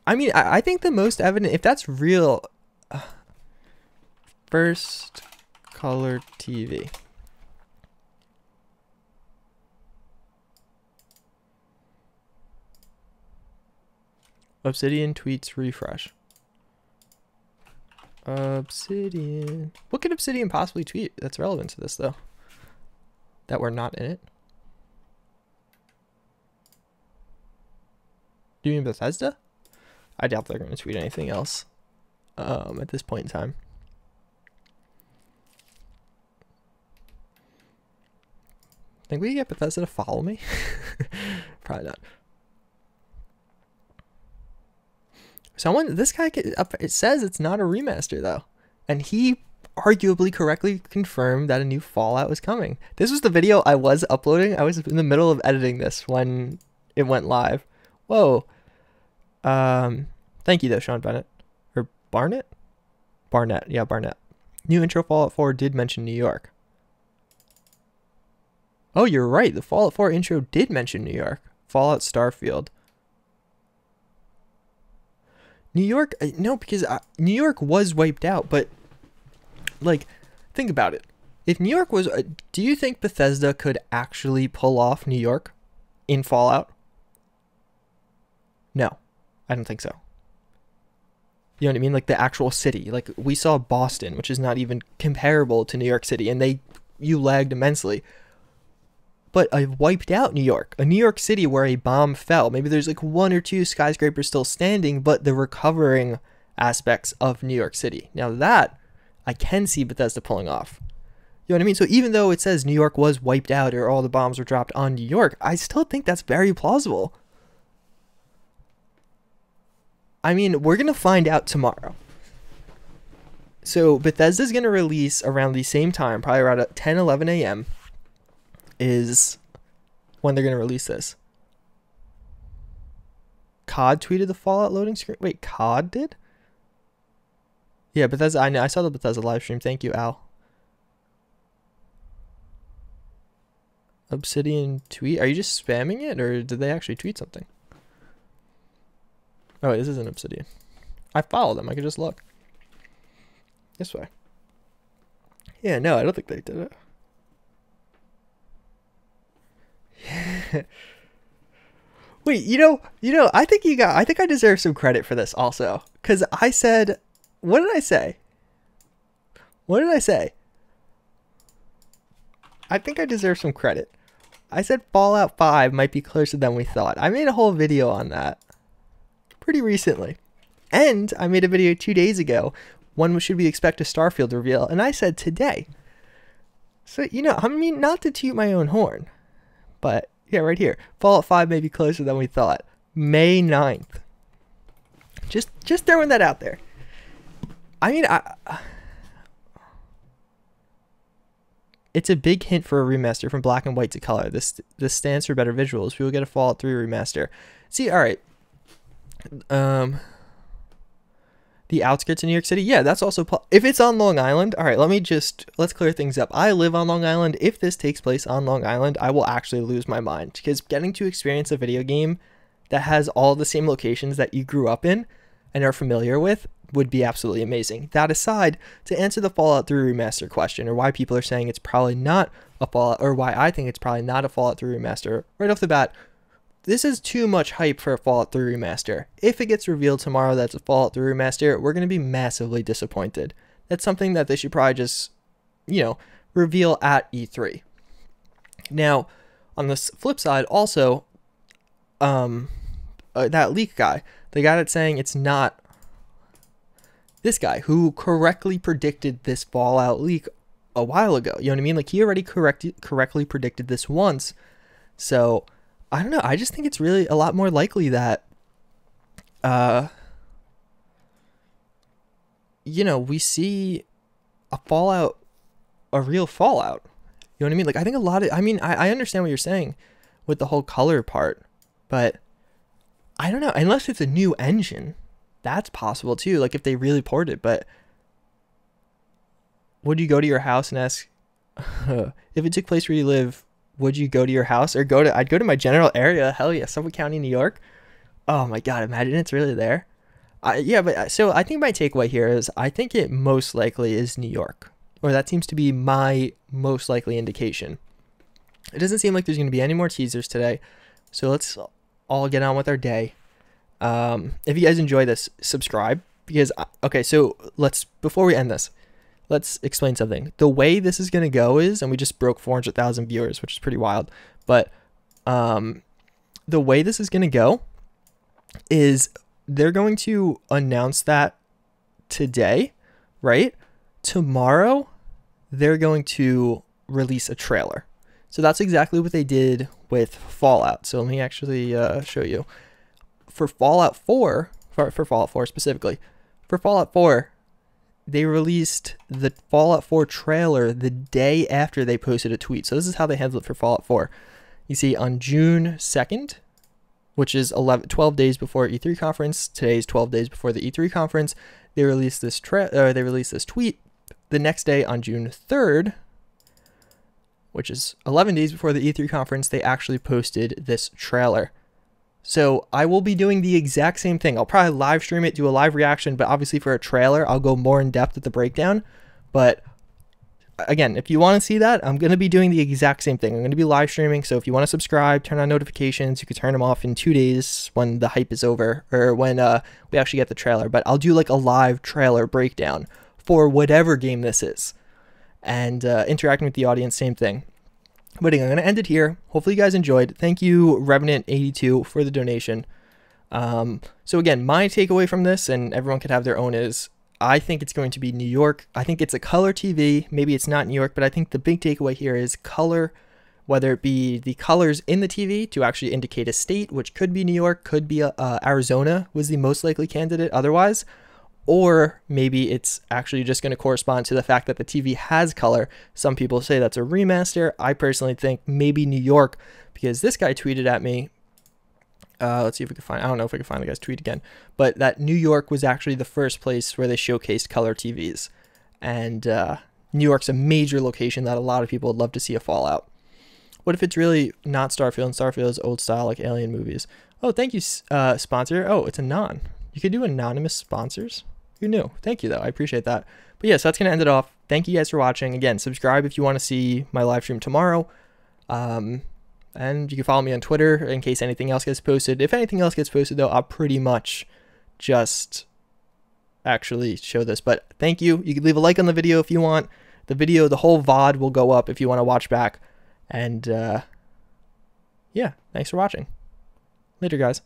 I mean, I think the most evident, if that's real... First color TV. Obsidian tweets refresh. Obsidian. What could Obsidian possibly tweet that's relevant to this, though? That we're not in it? Do you mean Bethesda? I doubt they're going to tweet anything else at this point in time. Think we can get Bethesda to follow me? Probably not. This guy, it says it's not a remaster though. And he arguably correctly confirmed that a new Fallout was coming. This was the video I was uploading. I was in the middle of editing this when it went live. Whoa. Thank you though, Sean Bennett. Or Barnett? Barnett, yeah, Barnett. New intro Fallout 4 did mention New York. Oh, you're right. The Fallout 4 intro did mention New York. Fallout Starfield. New York, no, because New York was wiped out, but, like, think about it. If New York was, do you think Bethesda could actually pull off New York in Fallout? No, I don't think so. You know what I mean? Like, the actual city. Like, we saw Boston, which is not even comparable to New York City, and you lagged immensely. But I wiped out New York, a New York City where a bomb fell. Maybe there's like 1 or 2 skyscrapers still standing, but the recovering aspects of New York City. Now that I can see Bethesda pulling off. You know what I mean? So even though it says New York was wiped out or all the bombs were dropped on New York, I still think that's very plausible. I mean, we're going to find out tomorrow. So Bethesda's going to release around the same time, probably around 10, 11 a.m. is when they're going to release this. COD tweeted the Fallout loading screen. Wait, COD did? Yeah, Bethesda. I know. I saw the Bethesda live stream. Thank you, Al. Obsidian tweet. Are you just spamming it, or did they actually tweet something? Oh, wait, this isn't Obsidian. I followed them. I could just look. This way. Yeah, no, I don't think they did it. Wait, you know, I think I deserve some credit for this also. Because I said, what did I say? What did I say? I think I deserve some credit. I said Fallout 5 might be closer than we thought. I made a whole video on that. pretty recently. And I made a video 2 days ago. When should we expect a Starfield reveal? And I said today. So, you know, I mean, not to toot my own horn, but yeah, right here. Fallout 5 may be closer than we thought. May 9th. Just throwing that out there. I mean, it's a big hint for a remaster from black and white to color. This stands for better visuals. We will get a Fallout 3 remaster. See, all right. The outskirts of New York City. Yeah, that's also if it's on Long Island. All right, let's clear things up. I live on Long Island. If this takes place on Long Island, I will actually lose my mind, because getting to experience a video game that has all the same locations that you grew up in and are familiar with would be absolutely amazing. That aside, to answer the Fallout 3 remaster question, or why people are saying it's probably not a Fallout, or why I think it's probably not a Fallout 3 remaster, right off the bat, this is too much hype for a Fallout 3 remaster. If it gets revealed tomorrow that's a Fallout 3 remaster, we're going to be massively disappointed. That's something that they should probably just, you know, reveal at E3. Now, on the flip side, also, that leak guy, the guy that's saying it's not this guy who correctly predicted this Fallout leak a while ago. You know what I mean? Like, he already correctly predicted this once. So I don't know. I just think it's really a lot more likely that, you know, we see a Fallout, a real Fallout. You know what I mean? Like, I think a lot of, I mean, I understand what you're saying with the whole color part, but I don't know. Unless it's a new engine, that's possible too. Like, if they really port it, but would you go to your house and ask, if it took place where you live, would you go to your house, or I'd go to my general area. Hell yeah. Suffolk County, New York. Oh my God. Imagine it's really there. Yeah. But so I think my takeaway here is I think it most likely is New York, or that seems to be my most likely indication. It doesn't seem like there's going to be any more teasers today. So let's all get on with our day. If you guys enjoy this, subscribe, because, okay. So before we end this, let's explain something. The way this is going to go is, and we just broke 400,000 viewers, which is pretty wild. But the way this is going to go is they're going to announce that today, right? Tomorrow, they're going to release a trailer. So that's exactly what they did with Fallout. So let me actually show you. For Fallout 4, for Fallout 4 specifically, for Fallout 4, they released the Fallout 4 trailer the day after they posted a tweet. So this is how they handled it for Fallout 4. You see, on June 2nd, which is 12 days before E3 conference, today's 12 days before the E3 conference, they released this tweet. The next day, on June 3rd, which is 11 days before the E3 conference, they actually posted this trailer. So I will be doing the exact same thing. I'll probably live stream it, do a live reaction, but obviously for a trailer, I'll go more in depth with the breakdown. But again, if you want to see that, I'm going to be doing the exact same thing. I'm going to be live streaming. So if you want to subscribe, turn on notifications, you can turn them off in 2 days when the hype is over, or when we actually get the trailer. But I'll do like a live trailer breakdown for whatever game this is. And interacting with the audience, same thing. But anyway, I'm going to end it here. Hopefully you guys enjoyed. Thank you, Revenant82, for the donation. So again, my takeaway from this, and everyone could have their own, is I think it's going to be New York. I think it's a color TV. Maybe it's not New York, but I think the big takeaway here is color, whether it be the colors in the TV to actually indicate a state, which could be New York, could be Arizona was the most likely candidate otherwise. Or maybe it's actually just going to correspond to the fact that the TV has color. Some people say that's a remaster. I personally think maybe New York, because this guy tweeted at me. Let's see if we can find, I don't know if we can find the guy's tweet again, but that New York was actually the first place where they showcased color TVs. And New York's a major location that a lot of people would love to see a Fallout. What if it's really not Starfield, and Starfield is old style like Alien movies? Oh, thank you, sponsor. Oh, it's a you could do anonymous sponsors. Who knew? Thank you, though. I appreciate that. But yeah, so that's going to end it off. Thank you guys for watching. Again, subscribe if you want to see my live stream tomorrow. And you can follow me on Twitter in case anything else gets posted. If anything else gets posted, though, I'll pretty much just actually show this. But thank you. You can leave a like on the video if you want. The whole VOD will go up if you want to watch back. And yeah, thanks for watching. Later, guys.